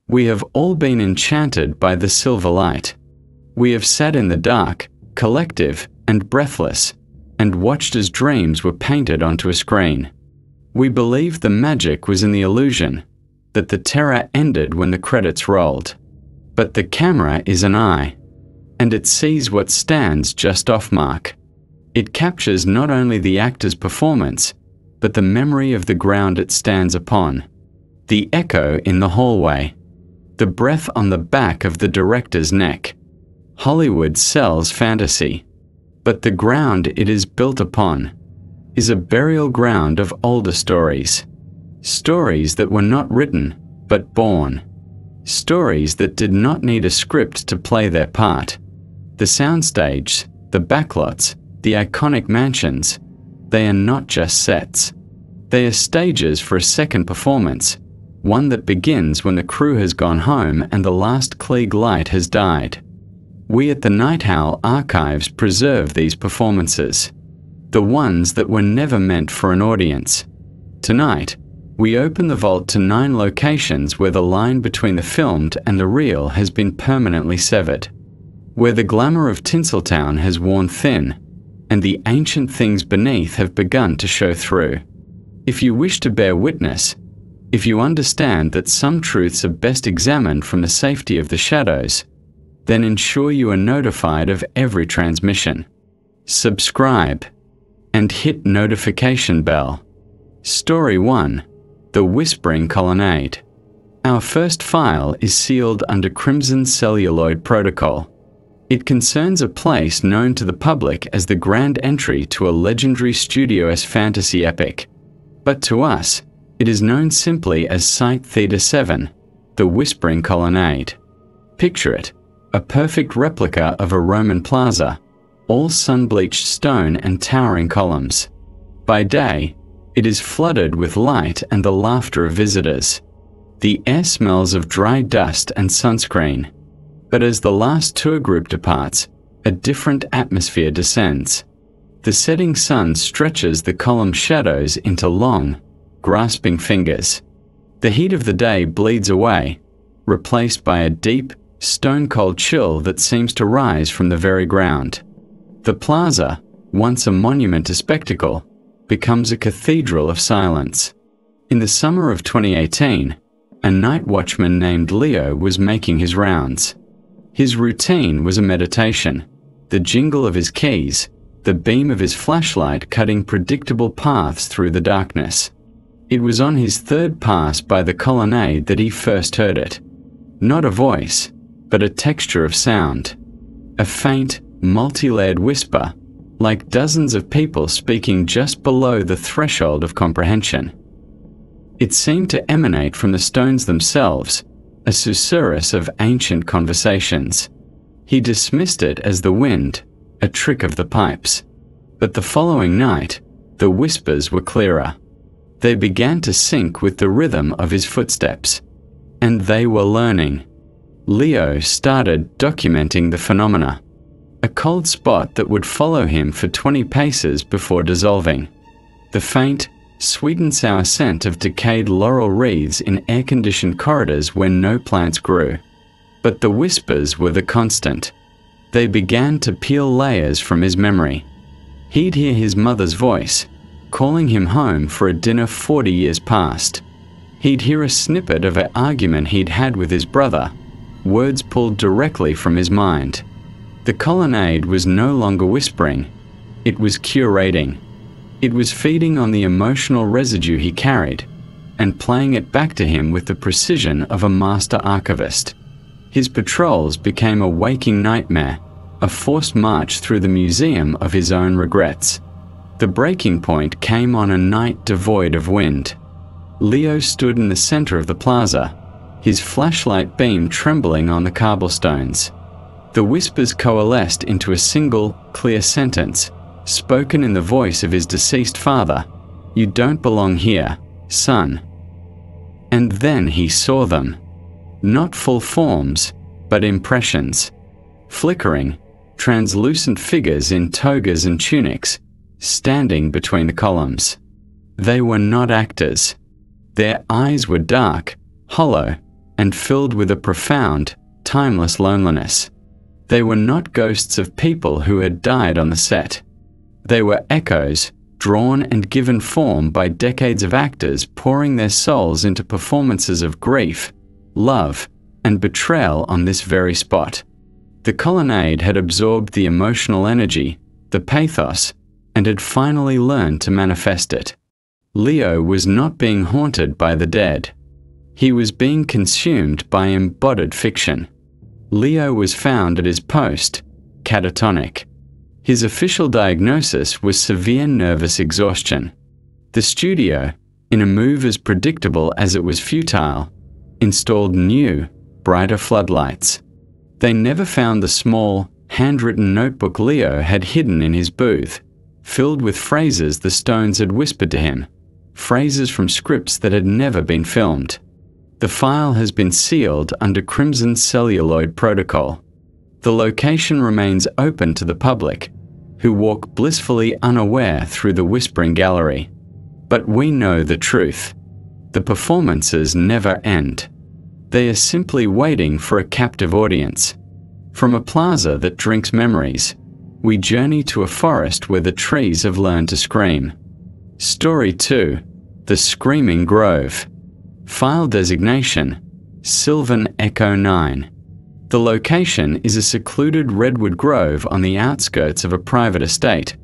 We have all been enchanted by the silver light. We have sat in the dark, collective and breathless, and watched as dreams were painted onto a screen. We believed the magic was in the illusion, that the terror ended when the credits rolled. But the camera is an eye, and it sees what stands just off mark. It captures not only the actor's performance, but the memory of the ground it stands upon, the echo in the hallway, the breath on the back of the director's neck. Hollywood sells fantasy, but the ground it is built upon is a burial ground of older stories. Stories that were not written, but born. Stories that did not need a script to play their part. The soundstage, the backlots, the iconic mansions, they are not just sets. They are stages for a second performance, one that begins when the crew has gone home and the last Klieg light has died. We at the NightHowl archives preserve these performances, the ones that were never meant for an audience. Tonight, we open the vault to 9 locations where the line between the filmed and the real has been permanently severed, where the glamour of Tinseltown has worn thin, and the ancient things beneath have begun to show through. If you wish to bear witness, if you understand that some truths are best examined from the safety of the shadows, then ensure you are notified of every transmission. Subscribe and hit notification bell. Story 1. The Whispering Colonnade. Our first file is sealed under Crimson Celluloid Protocol. It concerns a place known to the public as the grand entry to a legendary Studio S fantasy epic. But to us, it is known simply as Site Theta 7, the Whispering Colonnade. Picture it, a perfect replica of a Roman plaza, all sun-bleached stone and towering columns. By day, it is flooded with light and the laughter of visitors. The air smells of dry dust and sunscreen. But as the last tour group departs, a different atmosphere descends. The setting sun stretches the column shadows into long, grasping fingers. The heat of the day bleeds away, replaced by a deep, stone-cold chill that seems to rise from the very ground. The plaza, once a monument to spectacle, becomes a cathedral of silence. In the summer of 2018, a night watchman named Leo was making his rounds. His routine was a meditation, the jingle of his keys, the beam of his flashlight cutting predictable paths through the darkness. It was on his third pass by the colonnade that he first heard it. Not a voice, but a texture of sound. A faint, multi-layered whisper, like dozens of people speaking just below the threshold of comprehension. It seemed to emanate from the stones themselves, a susurrus of ancient conversations. He dismissed it as the wind, a trick of the pipes. But the following night, the whispers were clearer. They began to sync with the rhythm of his footsteps. And they were learning. Leo started documenting the phenomena. A cold spot that would follow him for 20 paces before dissolving. The faint, sweet and sour scent of decayed laurel wreaths in air-conditioned corridors where no plants grew. But the whispers were the constant. They began to peel layers from his memory. He'd hear his mother's voice, calling him home for a dinner 40 years past. He'd hear a snippet of an argument he'd had with his brother, words pulled directly from his mind. The colonnade was no longer whispering. It was curating. It was feeding on the emotional residue he carried, and playing it back to him with the precision of a master archivist. His patrols became a waking nightmare, a forced march through the museum of his own regrets. The breaking point came on a night devoid of wind. Leo stood in the center of the plaza, his flashlight beam trembling on the cobblestones. The whispers coalesced into a single, clear sentence, spoken in the voice of his deceased father. "You don't belong here, son." And then he saw them. Not full forms, but impressions. Flickering, translucent figures in togas and tunics, standing between the columns. They were not actors. Their eyes were dark, hollow, and filled with a profound, timeless loneliness. They were not ghosts of people who had died on the set. They were echoes, drawn and given form by decades of actors pouring their souls into performances of grief, love, and betrayal on this very spot. The colonnade had absorbed the emotional energy, the pathos, and had finally learned to manifest it. Leo was not being haunted by the dead. He was being consumed by embodied fiction. Leo was found at his post, catatonic. His official diagnosis was severe nervous exhaustion. The studio, in a move as predictable as it was futile, installed new, brighter floodlights. They never found the small, handwritten notebook Leo had hidden in his booth, filled with phrases the stones had whispered to him, phrases from scripts that had never been filmed. The file has been sealed under Crimson Celluloid Protocol. The location remains open to the public, who walk blissfully unaware through the Whispering Gallery. But we know the truth. The performances never end. They are simply waiting for a captive audience. From a plaza that drinks memories, we journey to a forest where the trees have learned to scream. Story 2. The Screaming Grove. File designation: Sylvan Echo 9. The location is a secluded redwood grove on the outskirts of a private estate,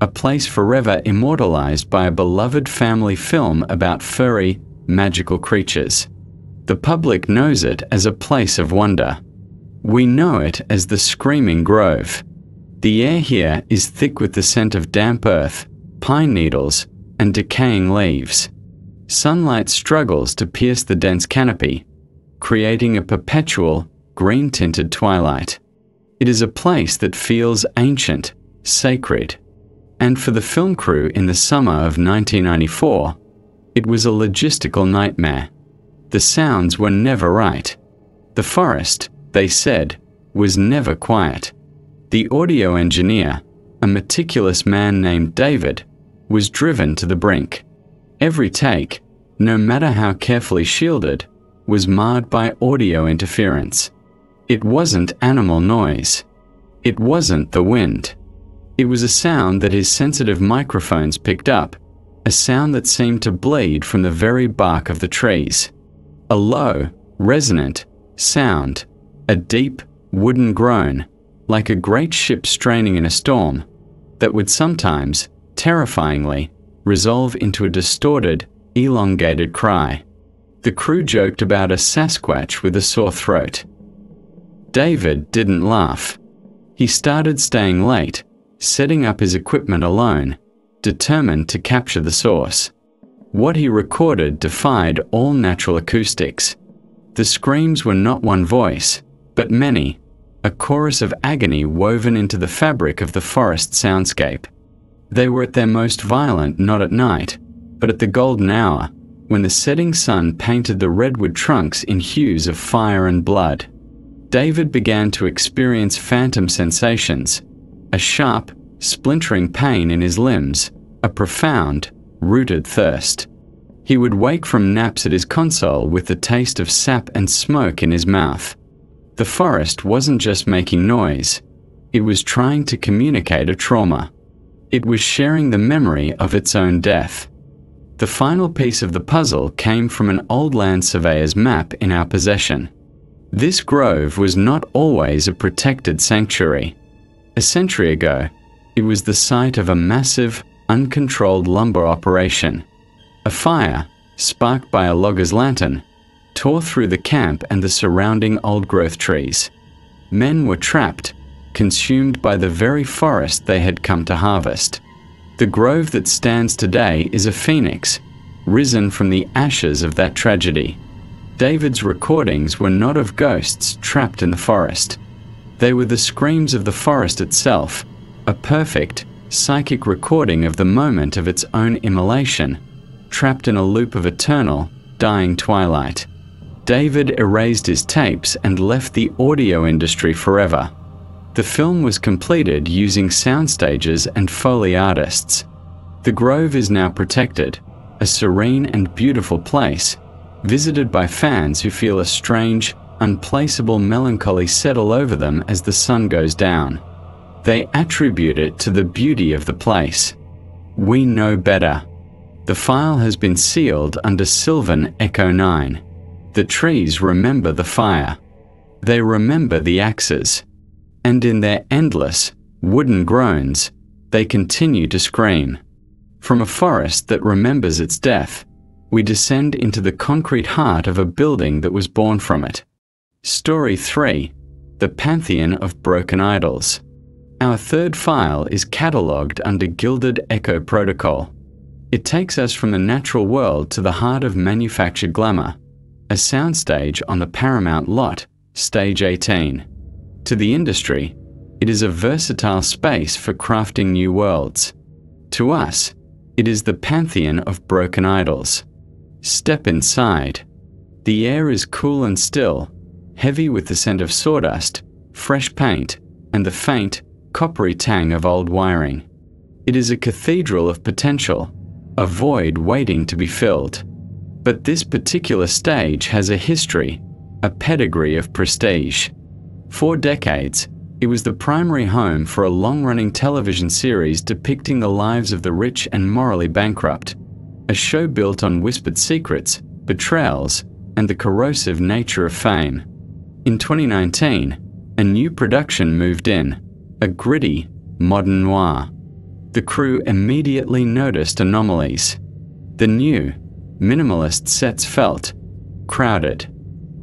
a place forever immortalized by a beloved family film about furry, magical creatures. The public knows it as a place of wonder. We know it as the Screaming Grove. The air here is thick with the scent of damp earth, pine needles, and decaying leaves. Sunlight struggles to pierce the dense canopy, creating a perpetual, green-tinted twilight. It is a place that feels ancient, sacred, and for the film crew in the summer of 1994, it was a logistical nightmare. The sounds were never right. The forest, they said, was never quiet. The audio engineer, a meticulous man named David, was driven to the brink. Every take, no matter how carefully shielded, was marred by audio interference. It wasn't animal noise. It wasn't the wind. It was a sound that his sensitive microphones picked up, a sound that seemed to bleed from the very bark of the trees. A low, resonant sound, a deep, wooden groan, like a great ship straining in a storm, that would sometimes, terrifyingly, resolve into a distorted, elongated cry. The crew joked about a Sasquatch with a sore throat. David didn't laugh. He started staying late, setting up his equipment alone, determined to capture the source. What he recorded defied all natural acoustics. The screams were not one voice, but many, a chorus of agony woven into the fabric of the forest soundscape. They were at their most violent not at night, but at the golden hour, when the setting sun painted the redwood trunks in hues of fire and blood. David began to experience phantom sensations, a sharp, splintering pain in his limbs, a profound, rooted thirst. He would wake from naps at his console with the taste of sap and smoke in his mouth. The forest wasn't just making noise, it was trying to communicate a trauma. It was sharing the memory of its own death. The final piece of the puzzle came from an old land surveyor's map in our possession. This grove was not always a protected sanctuary. A century ago, it was the site of a massive, uncontrolled lumber operation. A fire, sparked by a logger's lantern, tore through the camp and the surrounding old-growth trees. Men were trapped, consumed by the very forest they had come to harvest. The grove that stands today is a phoenix, risen from the ashes of that tragedy. David's recordings were not of ghosts trapped in the forest. They were the screams of the forest itself, a perfect, psychic recording of the moment of its own immolation, trapped in a loop of eternal, dying twilight. David erased his tapes and left the audio industry forever. The film was completed using sound stages and Foley artists. The grove is now protected, a serene and beautiful place, visited by fans who feel a strange, unplaceable melancholy settle over them as the sun goes down. They attribute it to the beauty of the place. We know better. The file has been sealed under Sylvan Echo 9. The trees remember the fire. They remember the axes. And in their endless, wooden groans, they continue to scream. From a forest that remembers its death, we descend into the concrete heart of a building that was born from it. Story 3. The Pantheon of Broken Idols. Our third file is catalogued under Gilded Echo Protocol. It takes us from the natural world to the heart of manufactured glamour, a soundstage on the Paramount lot, Stage 18. To the industry, it is a versatile space for crafting new worlds. To us, it is the Pantheon of Broken Idols. Step inside. The air is cool and still, heavy with the scent of sawdust, fresh paint, and the faint, coppery tang of old wiring. It is a cathedral of potential, a void waiting to be filled. But this particular stage has a history, a pedigree of prestige. For decades, it was the primary home for a long-running television series depicting the lives of the rich and morally bankrupt, a show built on whispered secrets, betrayals, and the corrosive nature of fame. In 2019, a new production moved in, a gritty, modern noir. The crew immediately noticed anomalies. The new, minimalist sets felt crowded.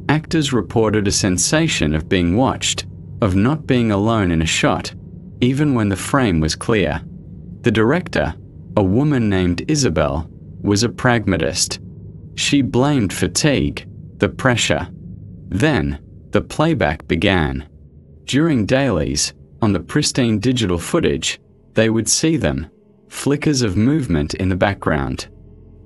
Actors reported a sensation of being watched, of not being alone in a shot, even when the frame was clear. The director, a woman named Isabel, was a pragmatist. She blamed fatigue, the pressure. Then, the playback began. During dailies, on the pristine digital footage, they would see them, flickers of movement in the background.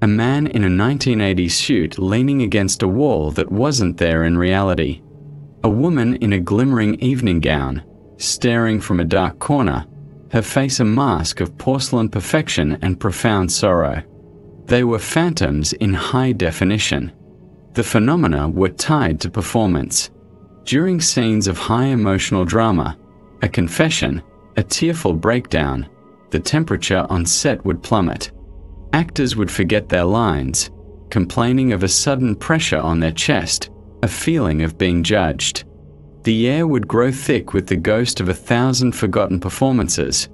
A man in a 1980s suit leaning against a wall that wasn't there in reality. A woman in a glimmering evening gown, staring from a dark corner, her face a mask of porcelain perfection and profound sorrow. They were phantoms in high definition. The phenomena were tied to performance. During scenes of high emotional drama, a confession, a tearful breakdown, the temperature on set would plummet. Actors would forget their lines, complaining of a sudden pressure on their chest, a feeling of being judged. The air would grow thick with the ghost of 1,000 forgotten performances,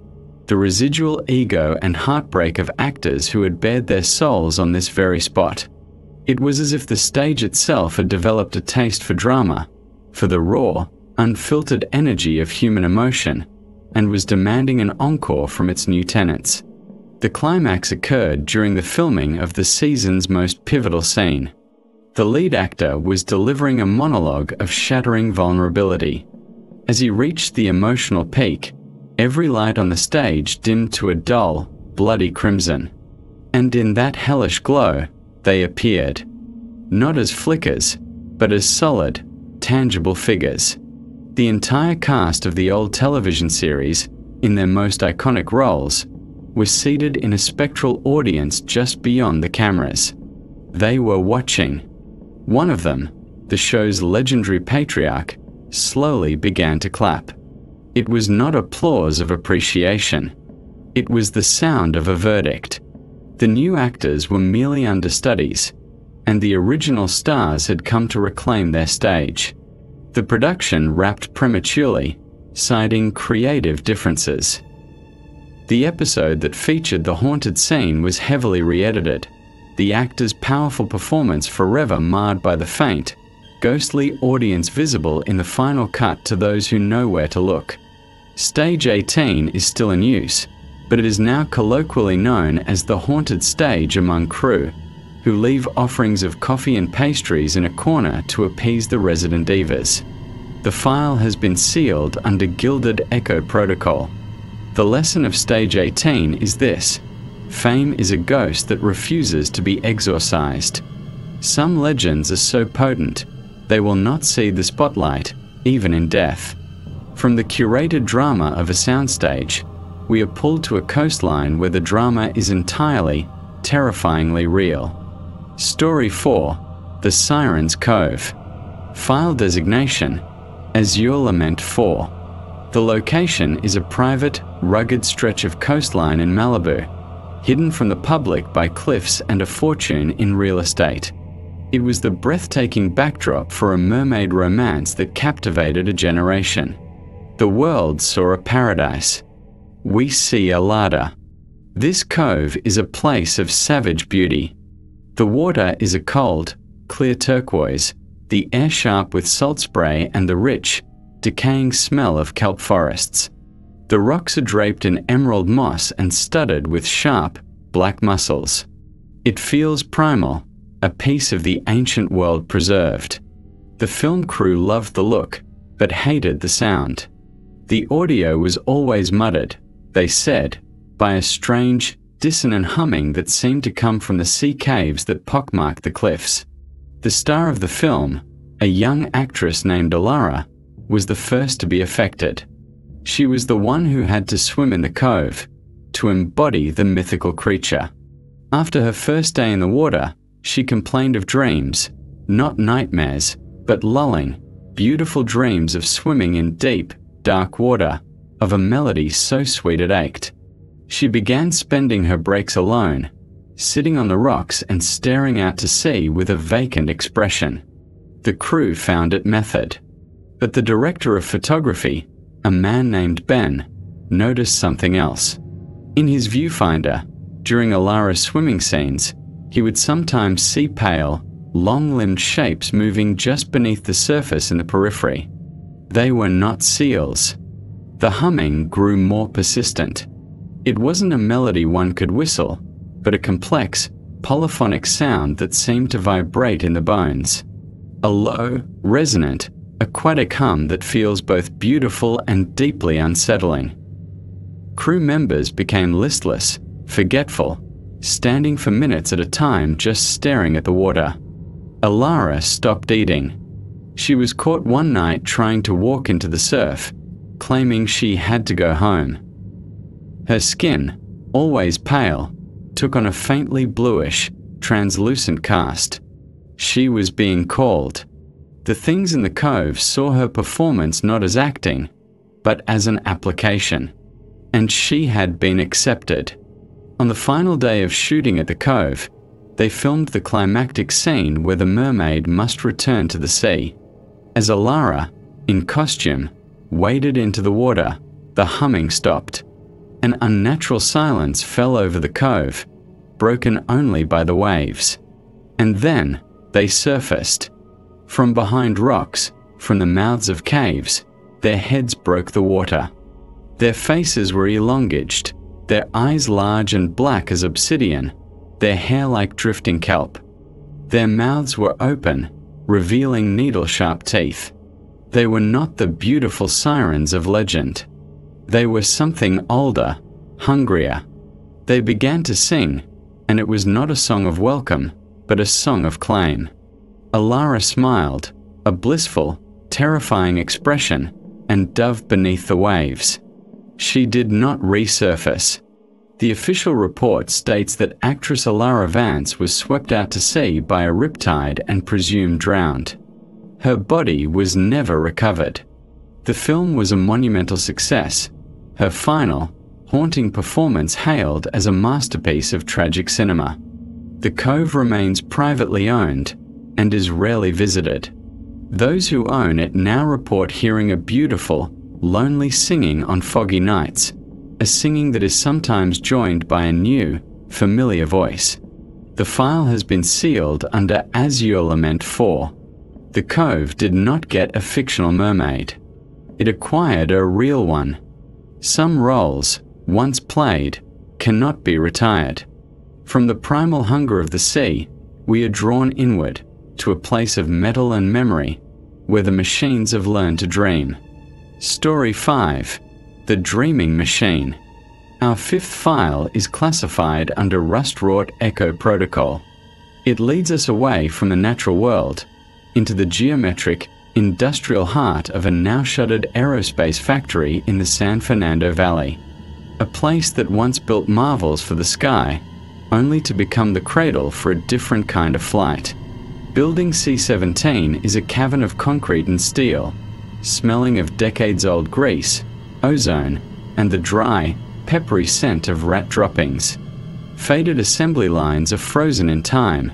the residual ego and heartbreak of actors who had bared their souls on this very spot. It was as if the stage itself had developed a taste for drama, for the raw, unfiltered energy of human emotion, and was demanding an encore from its new tenants. The climax occurred during the filming of the season's most pivotal scene. The lead actor was delivering a monologue of shattering vulnerability. As he reached the emotional peak, every light on the stage dimmed to a dull, bloody crimson. And in that hellish glow, they appeared. Not as flickers, but as solid, tangible figures. The entire cast of the old television series, in their most iconic roles, was seated in a spectral audience just beyond the cameras. They were watching. One of them, the show's legendary patriarch, slowly began to clap. It was not applause of appreciation. It was the sound of a verdict. The new actors were merely understudies, and the original stars had come to reclaim their stage. The production wrapped prematurely, citing creative differences. The episode that featured the haunted scene was heavily re-edited, the actor's powerful performance forever marred by the faint, ghostly audience visible in the final cut to those who know where to look. Stage 18 is still in use, but it is now colloquially known as the haunted stage among crew, who leave offerings of coffee and pastries in a corner to appease the resident divas. The file has been sealed under Gilded Echo Protocol. The lesson of Stage 18 is this: fame is a ghost that refuses to be exorcised. Some legends are so potent, they will not see the spotlight, even in death. From the curated drama of a soundstage, we are pulled to a coastline where the drama is entirely, terrifyingly real. Story 4. the Siren's Cove. File designation: Azure Lament 4. The location is a private, rugged stretch of coastline in Malibu, hidden from the public by cliffs and a fortune in real estate. It was the breathtaking backdrop for a mermaid romance that captivated a generation. The world saw a paradise. We see Alada. This cove is a place of savage beauty. The water is a cold, clear turquoise, the air sharp with salt spray and the rich, decaying smell of kelp forests. The rocks are draped in emerald moss and studded with sharp, black mussels. It feels primal, a piece of the ancient world preserved. The film crew loved the look, but hated the sound. The audio was always muddled, they said, by a strange, dissonant humming that seemed to come from the sea caves that pockmarked the cliffs. The star of the film, a young actress named Alara, was the first to be affected. She was the one who had to swim in the cove, to embody the mythical creature. After her first day in the water, she complained of dreams, not nightmares, but lulling, beautiful dreams of swimming in deep, dark water, of a melody so sweet it ached. She began spending her breaks alone, sitting on the rocks and staring out to sea with a vacant expression. The crew found it method. But the director of photography, a man named Ben, noticed something else. In his viewfinder, during Alara's swimming scenes, he would sometimes see pale, long-limbed shapes moving just beneath the surface in the periphery. They were not seals. The humming grew more persistent. It wasn't a melody one could whistle, but a complex, polyphonic sound that seemed to vibrate in the bones. A low, resonant, aquatic hum that feels both beautiful and deeply unsettling. Crew members became listless, forgetful, standing for minutes at a time just staring at the water. Alara stopped eating. She was caught one night trying to walk into the surf, claiming she had to go home. Her skin, always pale, took on a faintly bluish, translucent cast. She was being called. The things in the cove saw her performance not as acting, but as an application. And she had been accepted. On the final day of shooting at the cove, they filmed the climactic scene where the mermaid must return to the sea. As Alara, in costume, waded into the water, the humming stopped. An unnatural silence fell over the cove, broken only by the waves. And then they surfaced. From behind rocks, from the mouths of caves, their heads broke the water. Their faces were elongated, their eyes large and black as obsidian, their hair like drifting kelp. Their mouths were open, revealing needle-sharp teeth. They were not the beautiful sirens of legend. They were something older, hungrier. They began to sing, and it was not a song of welcome, but a song of claim. Alara smiled, a blissful, terrifying expression, and dove beneath the waves. She did not resurface. The official report states that actress Alara Vance was swept out to sea by a riptide and presumed drowned. Her body was never recovered. The film was a monumental success. Her final, haunting performance hailed as a masterpiece of tragic cinema. The cove remains privately owned and is rarely visited. Those who own it now report hearing a beautiful, lonely singing on foggy nights, a singing that is sometimes joined by a new, familiar voice. The file has been sealed under Azure Lament 4. The cove did not get a fictional mermaid. It acquired a real one. Some roles, once played, cannot be retired. From the primal hunger of the sea, we are drawn inward to a place of metal and memory, where the machines have learned to dream. Story 5. The Dreaming Machine. Our fifth file is classified under rust-wrought echo protocol. It leads us away from the natural world, into the geometric, industrial heart of a now-shuttered aerospace factory in the San Fernando Valley. A place that once built marvels for the sky, only to become the cradle for a different kind of flight. Building C-17 is a cavern of concrete and steel, smelling of decades-old grease, ozone, and the dry, peppery scent of rat droppings. Faded assembly lines are frozen in time,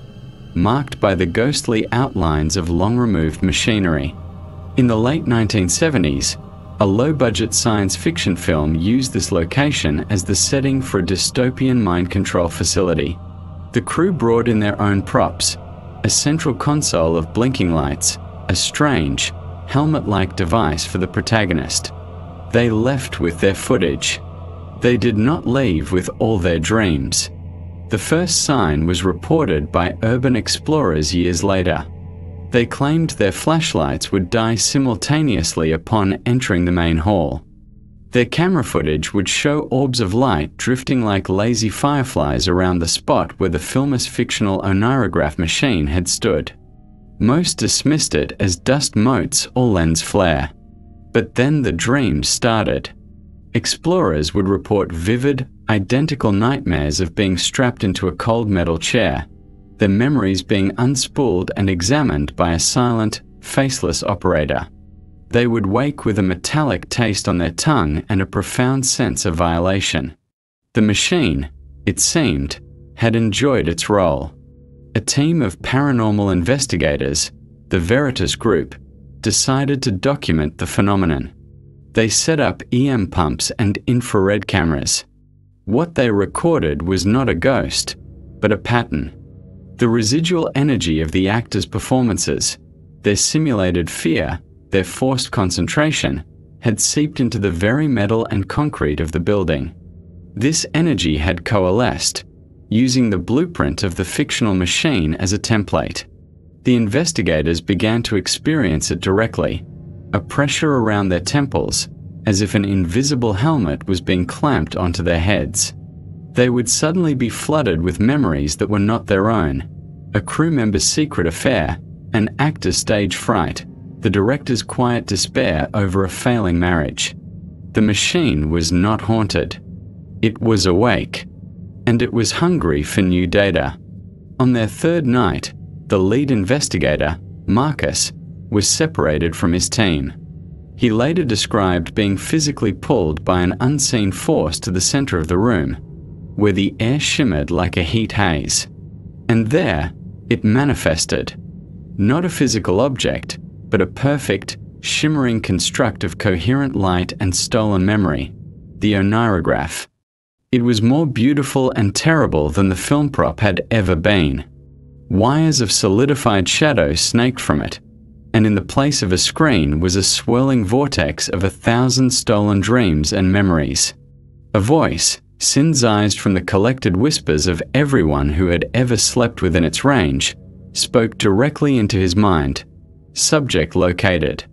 marked by the ghostly outlines of long-removed machinery. In the late 1970s, a low-budget science fiction film used this location as the setting for a dystopian mind control facility. The crew brought in their own props, a central console of blinking lights, a strange, helmet-like device for the protagonist. They left with their footage. They did not leave with all their dreams. The first sign was reported by urban explorers years later. They claimed their flashlights would die simultaneously upon entering the main hall. Their camera footage would show orbs of light drifting like lazy fireflies around the spot where the film's fictional onirograph machine had stood. Most dismissed it as dust motes or lens flare. But then the dreams started. Explorers would report vivid, identical nightmares of being strapped into a cold metal chair, their memories being unspooled and examined by a silent, faceless operator. They would wake with a metallic taste on their tongue and a profound sense of violation. The machine, it seemed, had enjoyed its role. A team of paranormal investigators, the Veritas Group, decided to document the phenomenon. They set up EM pumps and infrared cameras. What they recorded was not a ghost, but a pattern. The residual energy of the actors' performances, their simulated fear, their forced concentration, had seeped into the very metal and concrete of the building. This energy had coalesced, using the blueprint of the fictional machine as a template. The investigators began to experience it directly, a pressure around their temples, as if an invisible helmet was being clamped onto their heads. They would suddenly be flooded with memories that were not their own, a crew member's secret affair, an actor's stage fright, the director's quiet despair over a failing marriage. The machine was not haunted. It was awake, and it was hungry for new data. On their third night, the lead investigator, Marcus, was separated from his team. He later described being physically pulled by an unseen force to the center of the room, where the air shimmered like a heat haze. And there, it manifested. Not a physical object, but a perfect, shimmering construct of coherent light and stolen memory, the onirograph. It was more beautiful and terrible than the film prop had ever been. Wires of solidified shadow snaked from it, and in the place of a screen was a swirling vortex of 1,000 stolen dreams and memories. A voice, synthesized from the collected whispers of everyone who had ever slept within its range, spoke directly into his mind. Subject located.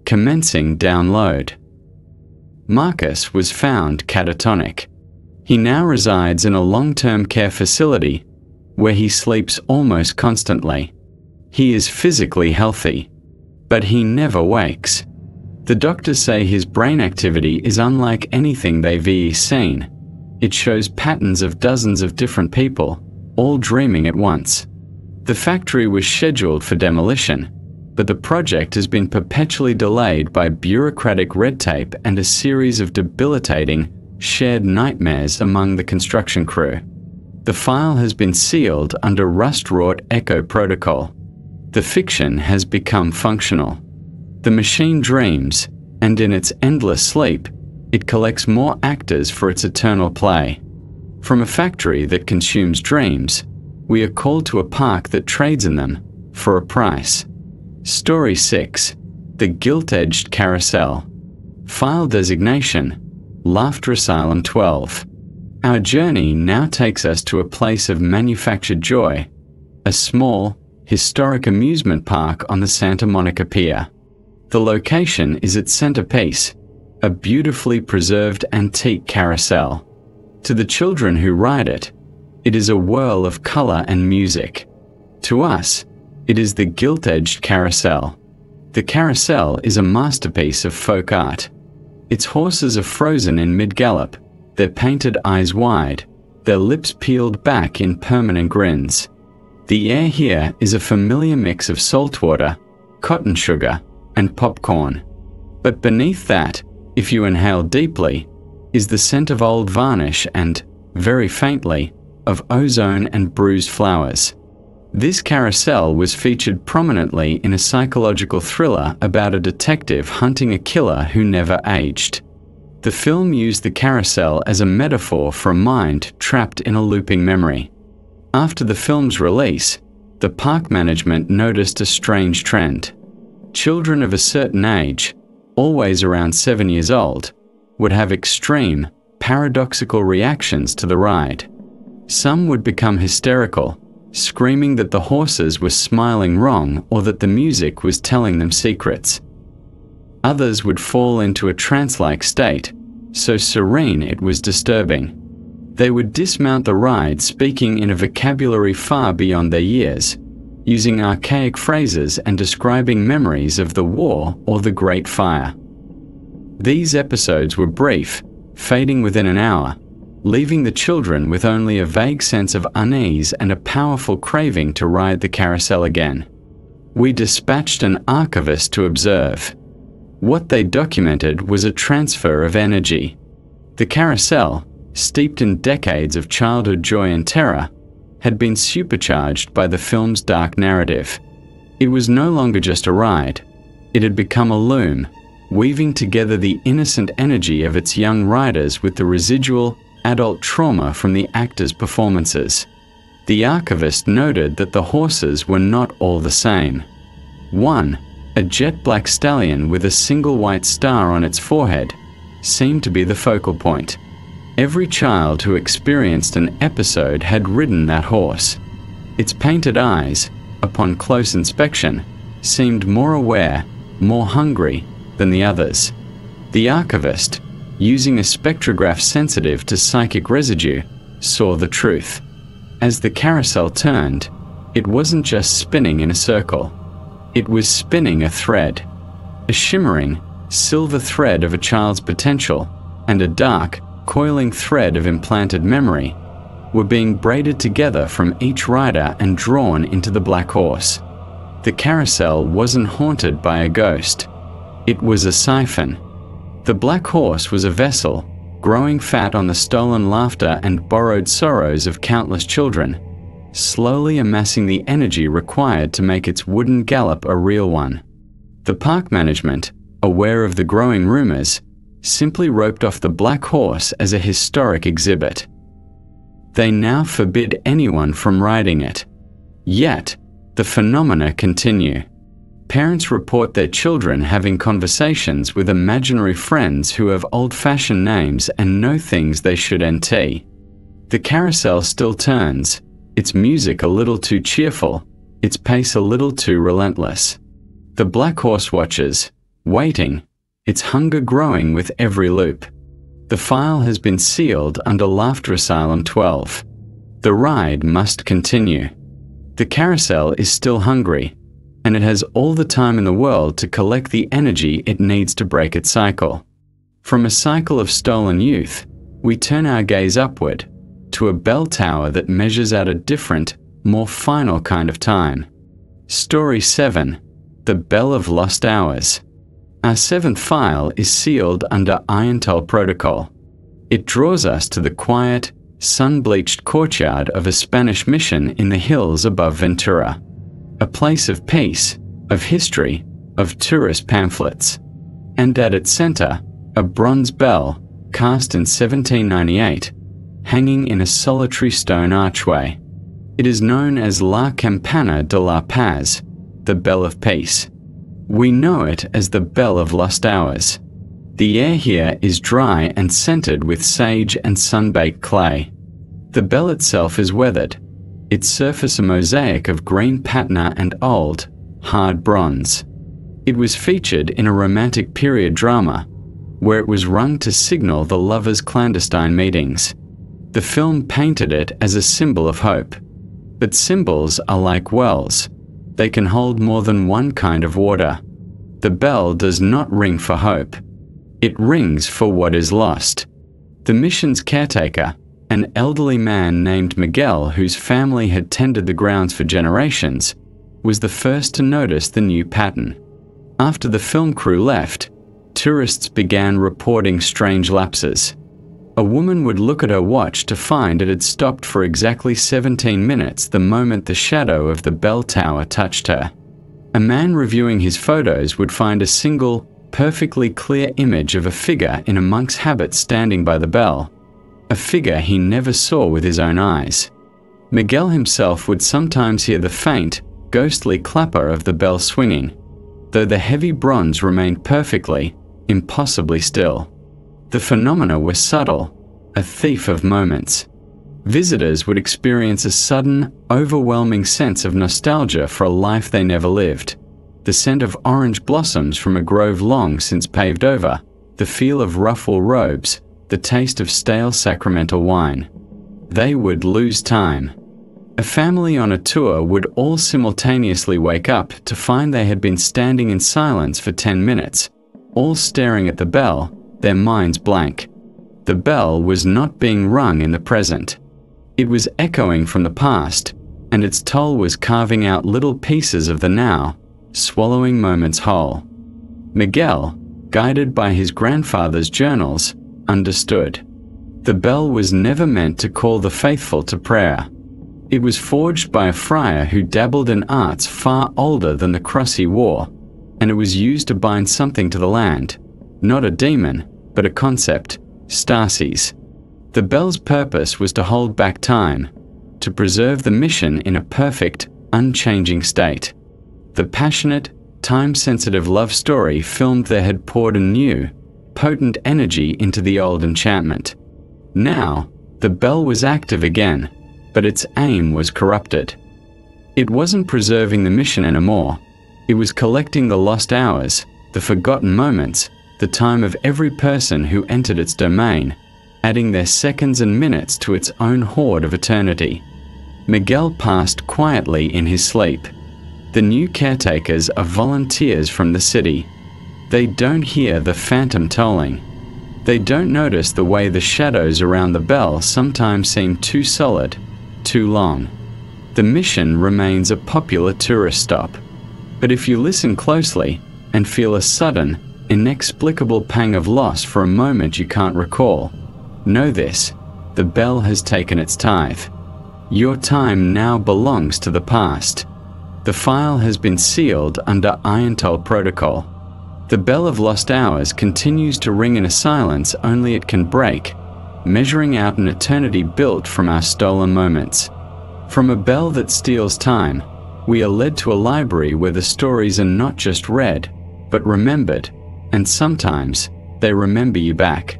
Commencing download. Marcus was found catatonic. He now resides in a long-term care facility where he sleeps almost constantly. He is physically healthy, but he never wakes. The doctors say his brain activity is unlike anything they've seen. It shows patterns of dozens of different people, all dreaming at once. The factory was scheduled for demolition, but the project has been perpetually delayed by bureaucratic red tape and a series of debilitating, shared nightmares among the construction crew. The file has been sealed under rust-wrought echo protocol. The fiction has become functional. The machine dreams, and in its endless sleep, it collects more actors for its eternal play. From a factory that consumes dreams, we are called to a park that trades in them for a price. Story 6. The Gilt-Edged Carousel. File designation: Laughter Asylum 12. Our journey now takes us to a place of manufactured joy, a small, historic amusement park on the Santa Monica Pier. The location is its centerpiece, a beautifully preserved antique carousel. To the children who ride it, it is a whirl of color and music. To us, it is the gilt-edged carousel. The carousel is a masterpiece of folk art. Its horses are frozen in mid-gallop, their painted eyes wide, their lips peeled back in permanent grins. The air here is a familiar mix of saltwater, cotton sugar, and popcorn. But beneath that, if you inhale deeply, is the scent of old varnish and, very faintly, of ozone and bruised flowers. This carousel was featured prominently in a psychological thriller about a detective hunting a killer who never aged. The film used the carousel as a metaphor for a mind trapped in a looping memory. After the film's release, the park management noticed a strange trend. Children of a certain age, always around 7 years old, would have extreme, paradoxical reactions to the ride. Some would become hysterical, screaming that the horses were smiling wrong or that the music was telling them secrets. Others would fall into a trance-like state, so serene it was disturbing. They would dismount the ride speaking in a vocabulary far beyond their years, using archaic phrases and describing memories of the war or the Great Fire. These episodes were brief, fading within an hour, leaving the children with only a vague sense of unease and a powerful craving to ride the carousel again. We dispatched an archivist to observe. What they documented was a transfer of energy. The carousel, steeped in decades of childhood joy and terror, had been supercharged by the film's dark narrative. It was no longer just a ride. It had become a loom, weaving together the innocent energy of its young riders with the residual, adult trauma from the actors' performances. The archivist noted that the horses were not all the same. One, a jet-black stallion with a single white star on its forehead, seemed to be the focal point. Every child who experienced an episode had ridden that horse. Its painted eyes, upon close inspection, seemed more aware, more hungry than the others. The archivist, using a spectrograph sensitive to psychic residue, saw the truth. As the carousel turned, it wasn't just spinning in a circle. It was spinning a thread. A shimmering, silver thread of a child's potential and a dark, coiling thread of implanted memory were being braided together from each rider and drawn into the black horse. The carousel wasn't haunted by a ghost. It was a siphon. The black horse was a vessel, growing fat on the stolen laughter and borrowed sorrows of countless children, slowly amassing the energy required to make its wooden gallop a real one. The park management, aware of the growing rumors, simply roped off the black horse as a historic exhibit. They now forbid anyone from riding it. Yet, the phenomena continue. Parents report their children having conversations with imaginary friends who have old-fashioned names and know things they should NT. The carousel still turns, its music a little too cheerful, its pace a little too relentless. The black horse watches, waiting, its hunger growing with every loop. The file has been sealed under Laughter Asylum 12. The ride must continue. The carousel is still hungry, and it has all the time in the world to collect the energy it needs to break its cycle. From a cycle of stolen youth, we turn our gaze upward, to a bell tower that measures out a different, more final kind of time. Story 7. The Bell of Lost Hours. Our 7th file is sealed under Iron-Toll Protocol. It draws us to the quiet, sun-bleached courtyard of a Spanish mission in the hills above Ventura. A place of peace, of history, of tourist pamphlets. And at its center, a bronze bell, cast in 1798, hanging in a solitary stone archway. It is known as La Campana de la Paz, the Bell of Peace. We know it as the Bell of Lost Hours. The air here is dry and scented with sage and sun-baked clay. The bell itself is weathered, its surface a mosaic of green patina and old, hard bronze. It was featured in a romantic period drama, where it was rung to signal the lovers' clandestine meetings. The film painted it as a symbol of hope. But symbols are like wells. They can hold more than one kind of water. The bell does not ring for hope. It rings for what is lost. The mission's caretaker, An elderly man named Miguel, whose family had tended the grounds for generations, was the first to notice the new pattern. After the film crew left, tourists began reporting strange lapses. A woman would look at her watch to find it had stopped for exactly 17 minutes the moment the shadow of the bell tower touched her. A man reviewing his photos would find a single, perfectly clear image of a figure in a monk's habit standing by the bell, a figure he never saw with his own eyes. Miguel himself would sometimes hear the faint, ghostly clapper of the bell swinging, though the heavy bronze remained perfectly, impossibly still. The phenomena were subtle, a thief of moments. Visitors would experience a sudden, overwhelming sense of nostalgia for a life they never lived. The scent of orange blossoms from a grove long since paved over, the feel of rough wool robes, the taste of stale sacramental wine. They would lose time. A family on a tour would all simultaneously wake up to find they had been standing in silence for 10 minutes, all staring at the bell, their minds blank. The bell was not being rung in the present. It was echoing from the past, and its toll was carving out little pieces of the now, swallowing moments whole. Miguel, guided by his grandfather's journals, understood. The bell was never meant to call the faithful to prayer. It was forged by a friar who dabbled in arts far older than the cross he wore, and it was used to bind something to the land, not a demon, but a concept, stasis. The bell's purpose was to hold back time, to preserve the mission in a perfect, unchanging state. The passionate, time-sensitive love story filmed there had poured a new, potent energy into the old enchantment. Now, the bell was active again, but its aim was corrupted. It wasn't preserving the mission anymore. It was collecting the lost hours, the forgotten moments, the time of every person who entered its domain, adding their seconds and minutes to its own hoard of eternity. Miguel passed quietly in his sleep. The new caretakers are volunteers from the city. They don't hear the phantom tolling. They don't notice the way the shadows around the bell sometimes seem too solid, too long. The mission remains a popular tourist stop. But if you listen closely and feel a sudden, inexplicable pang of loss for a moment you can't recall, know this: the bell has taken its tithe. Your time now belongs to the past. The file has been sealed under Iron-Toll protocol. The bell of lost hours continues to ring in a silence only it can break, measuring out an eternity built from our stolen moments. From a bell that steals time, we are led to a library where the stories are not just read, but remembered, and sometimes they remember you back.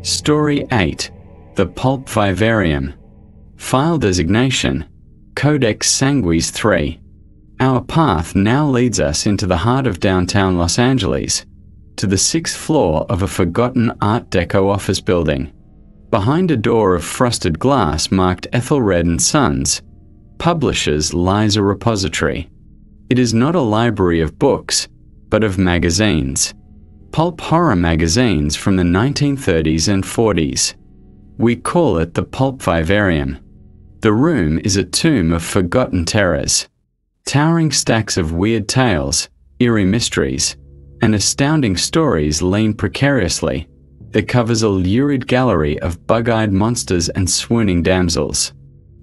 Story 8. The Pulp Vivarium. File designation: Codex Sanguis 3. Our path now leads us into the heart of downtown Los Angeles, to the 6th floor of a forgotten Art Deco office building. Behind a door of frosted glass marked Ethelred & Sons, publishers, lies a repository. It is not a library of books, but of magazines. Pulp horror magazines from the 1930s and 40s. We call it the Pulp Vivarium. The room is a tomb of forgotten terrors. Towering stacks of weird tales, eerie mysteries, and astounding stories lean precariously. It covers a lurid gallery of bug-eyed monsters and swooning damsels.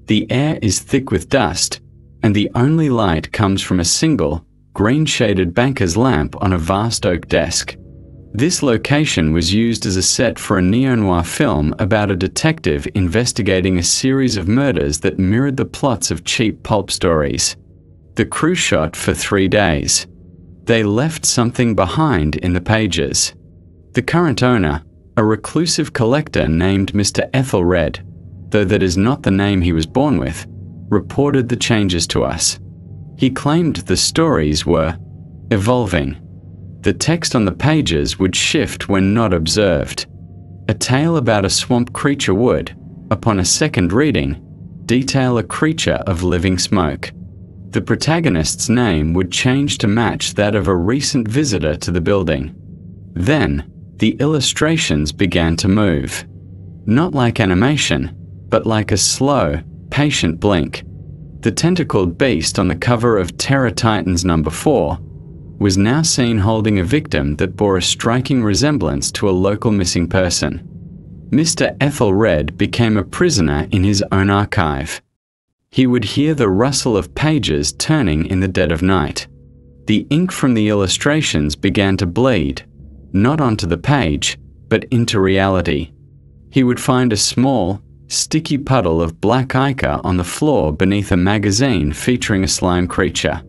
The air is thick with dust, and the only light comes from a single, green-shaded banker's lamp on a vast oak desk. This location was used as a set for a neo-noir film about a detective investigating a series of murders that mirrored the plots of cheap pulp stories. The crew shot for 3 days. They left something behind in the pages. The current owner, a reclusive collector named Mr. Ethelred, though that is not the name he was born with, reported the changes to us. He claimed the stories were evolving. The text on the pages would shift when not observed. A tale about a swamp creature would, upon a second reading, detail a creature of living smoke. The protagonist's name would change to match that of a recent visitor to the building. Then, the illustrations began to move. Not like animation, but like a slow, patient blink. The tentacled beast on the cover of Terror Titans #4 was now seen holding a victim that bore a striking resemblance to a local missing person. Mr. Ethelred became a prisoner in his own archive. He would hear the rustle of pages turning in the dead of night. The ink from the illustrations began to bleed, not onto the page, but into reality. He would find a small, sticky puddle of black ichor on the floor beneath a magazine featuring a slime creature.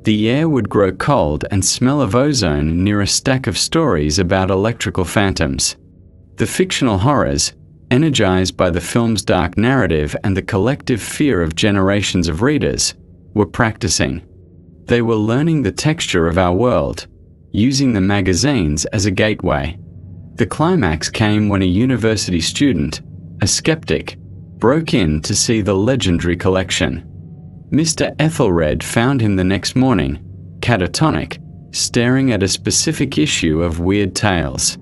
The air would grow cold and smell of ozone near a stack of stories about electrical phantoms. The fictional horrors, energized by the film's dark narrative and the collective fear of generations of readers, were practicing. They were learning the texture of our world, using the magazines as a gateway. The climax came when a university student, a skeptic, broke in to see the legendary collection. Mr. Ethelred found him the next morning, catatonic, staring at a specific issue of Weird Tales.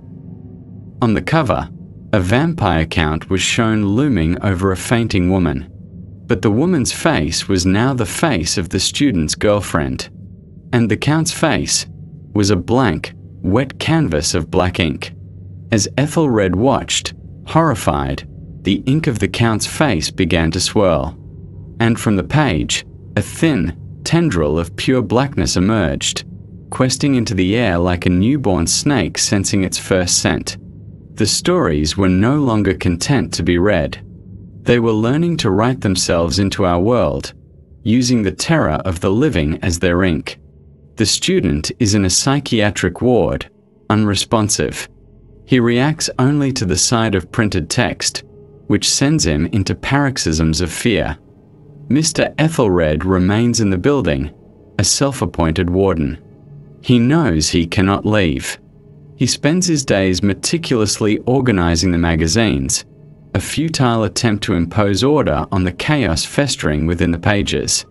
On the cover, a vampire count was shown looming over a fainting woman. But the woman's face was now the face of the student's girlfriend. And the count's face was a blank, wet canvas of black ink. As Ethelred watched, horrified, the ink of the count's face began to swirl. And from the page, a thin tendril of pure blackness emerged, questing into the air like a newborn snake sensing its first scent. The stories were no longer content to be read. They were learning to write themselves into our world, using the terror of the living as their ink. The student is in a psychiatric ward, unresponsive. He reacts only to the sight of printed text, which sends him into paroxysms of fear. Mr. Ethelred remains in the building, a self-appointed warden. He knows he cannot leave. He spends his days meticulously organizing the magazines, a futile attempt to impose order on the chaos festering within the pages.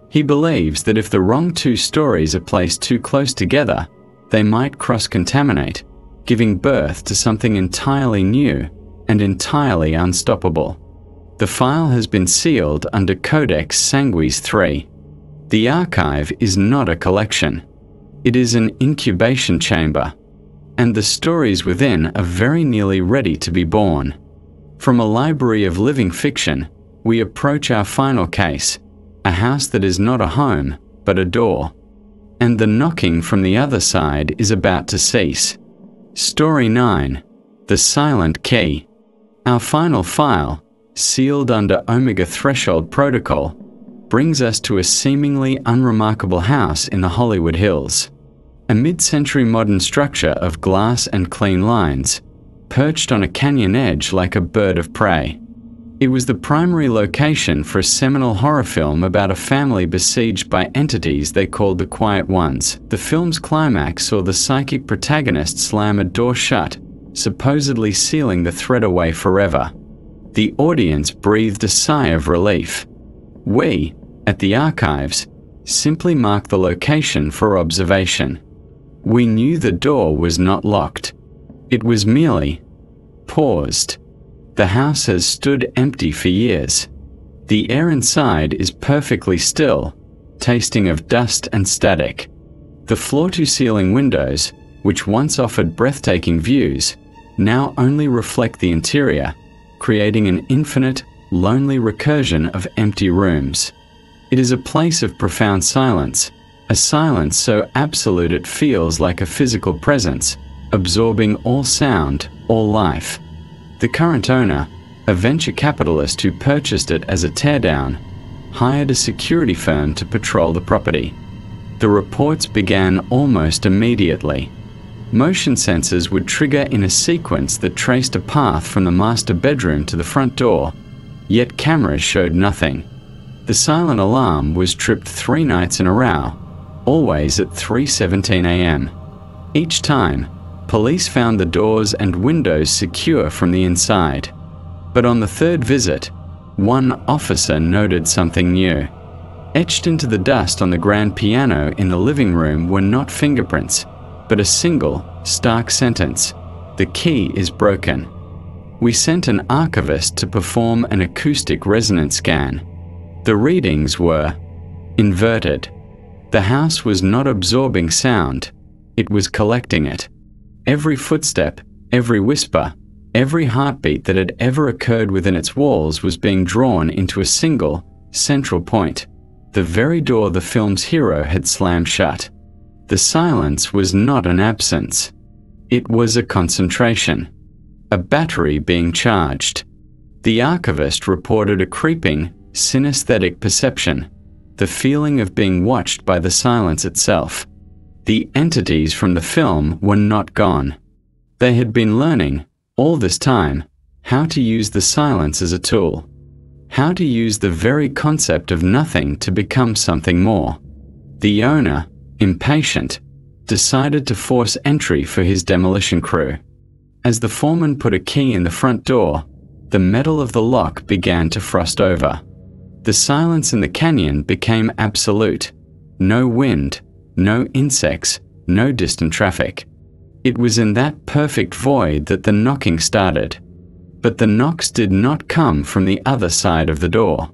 He believes that if the wrong two stories are placed too close together, they might cross-contaminate, giving birth to something entirely new and entirely unstoppable. The file has been sealed under Codex Sanguis III. The archive is not a collection. It is an incubation chamber, and the stories within are very nearly ready to be born. From a library of living fiction, we approach our final case, a house that is not a home, but a door. And the knocking from the other side is about to cease. Story 9, The Silent Key. Our final file, sealed under Omega Threshold Protocol, brings us to a seemingly unremarkable house in the Hollywood Hills. A mid-century modern structure of glass and clean lines, perched on a canyon edge like a bird of prey. It was the primary location for a seminal horror film about a family besieged by entities they called the Quiet Ones. The film's climax saw the psychic protagonist slam a door shut, supposedly sealing the threat away forever. The audience breathed a sigh of relief. We, at the archives, simply marked the location for observation. We knew the door was not locked. It was merely paused. The house has stood empty for years. The air inside is perfectly still, tasting of dust and static. The floor-to-ceiling windows, which once offered breathtaking views, now only reflect the interior, creating an infinite, lonely recursion of empty rooms. It is a place of profound silence, a silence so absolute it feels like a physical presence, absorbing all sound, all life. The current owner, a venture capitalist who purchased it as a teardown, hired a security firm to patrol the property. The reports began almost immediately. Motion sensors would trigger in a sequence that traced a path from the master bedroom to the front door, yet cameras showed nothing. The silent alarm was tripped 3 nights in a row, always at 3:17 a.m. Each time, police found the doors and windows secure from the inside. But on the 3rd visit, one officer noted something new. Etched into the dust on the grand piano in the living room were not fingerprints, but a single, stark sentence: "The key is broken." We sent an archivist to perform an acoustic resonance scan. The readings were inverted. The house was not absorbing sound, it was collecting it. Every footstep, every whisper, every heartbeat that had ever occurred within its walls was being drawn into a single, central point, the very door the film's hero had slammed shut. The silence was not an absence. It was a concentration. A battery being charged. The archivist reported a creeping, synesthetic perception, the feeling of being watched by the silence itself. The entities from the film were not gone. They had been learning, all this time, how to use the silence as a tool. How to use the very concept of nothing to become something more. The owner, impatient, decided to force entry for his demolition crew. As the foreman put a key in the front door, the metal of the lock began to frost over. The silence in the canyon became absolute. No wind, no insects, no distant traffic. It was in that perfect void that the knocking started. But the knocks did not come from the other side of the door.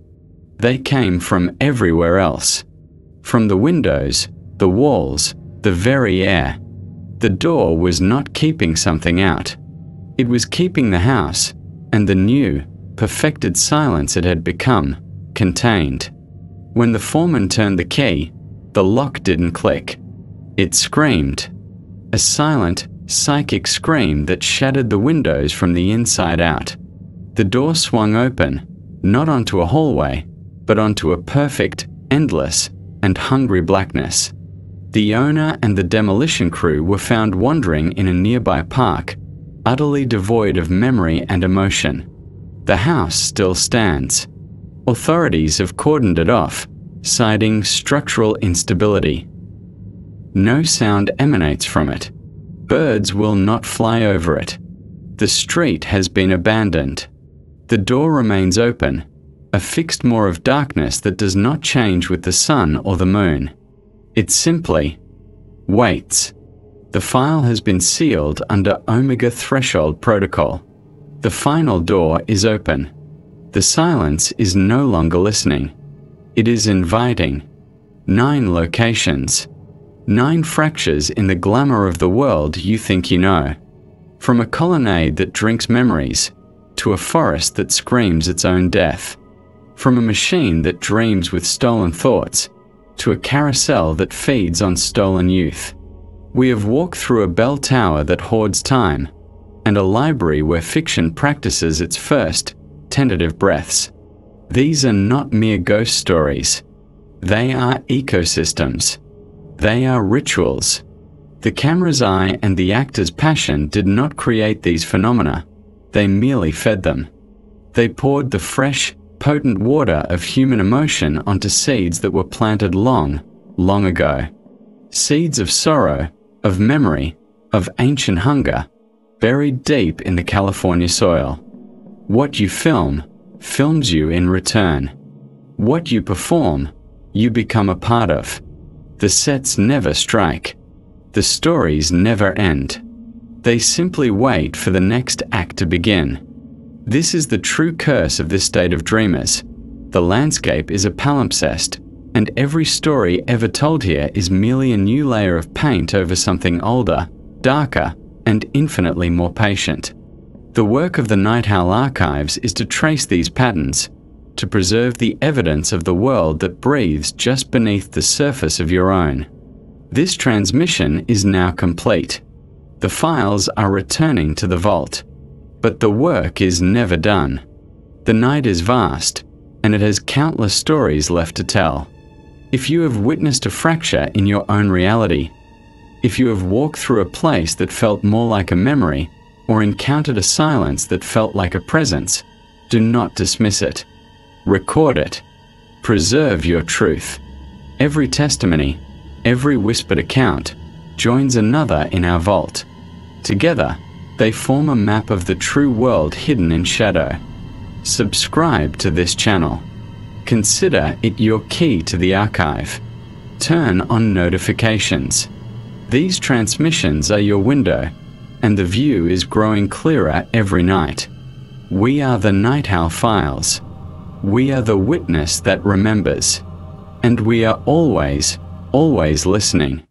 They came from everywhere else. From the windows, the walls, the very air. The door was not keeping something out. It was keeping the house, and the new, perfected silence it had become, contained. When the foreman turned the key, the lock didn't click. It screamed. A silent, psychic scream that shattered the windows from the inside out. The door swung open, not onto a hallway, but onto a perfect, endless, and hungry blackness. The owner and the demolition crew were found wandering in a nearby park, utterly devoid of memory and emotion. The house still stands. Authorities have cordoned it off, citing structural instability. No sound emanates from it. Birds will not fly over it. The street has been abandoned. The door remains open, a fixed moor of darkness that does not change with the sun or the moon. It simply waits. The file has been sealed under Omega Threshold Protocol. The final door is open. The silence is no longer listening. It is inviting. 9 locations. 9 fractures in the glamour of the world you think you know. From a colonnade that drinks memories, to a forest that screams its own death. From a machine that dreams with stolen thoughts, to a carousel that feeds on stolen youth. We have walked through a bell tower that hoards time, and a library where fiction practices its first, tentative breaths. These are not mere ghost stories. They are ecosystems. They are rituals. The camera's eye and the actor's passion did not create these phenomena. They merely fed them. They poured the fresh, potent water of human emotion onto seeds that were planted long, long ago. Seeds of sorrow, of memory, of ancient hunger, buried deep in the California soil. What you film, films you in return. What you perform, you become a part of. The sets never strike. The stories never end. They simply wait for the next act to begin. This is the true curse of this state of dreamers. The landscape is a palimpsest, and every story ever told here is merely a new layer of paint over something older, darker, and infinitely more patient. The work of the NightHowl archives is to trace these patterns, to preserve the evidence of the world that breathes just beneath the surface of your own. This transmission is now complete. The files are returning to the vault. But the work is never done. The night is vast, and it has countless stories left to tell. If you have witnessed a fracture in your own reality, if you have walked through a place that felt more like a memory, or encountered a silence that felt like a presence, do not dismiss it. Record it. Preserve your truth. Every testimony, every whispered account, joins another in our vault. Together, they form a map of the true world hidden in shadow. Subscribe to this channel. Consider it your key to the archive. Turn on notifications. These transmissions are your window, and the view is growing clearer every night. We are the NightHowl Files. We are the witness that remembers. And we are always, always listening.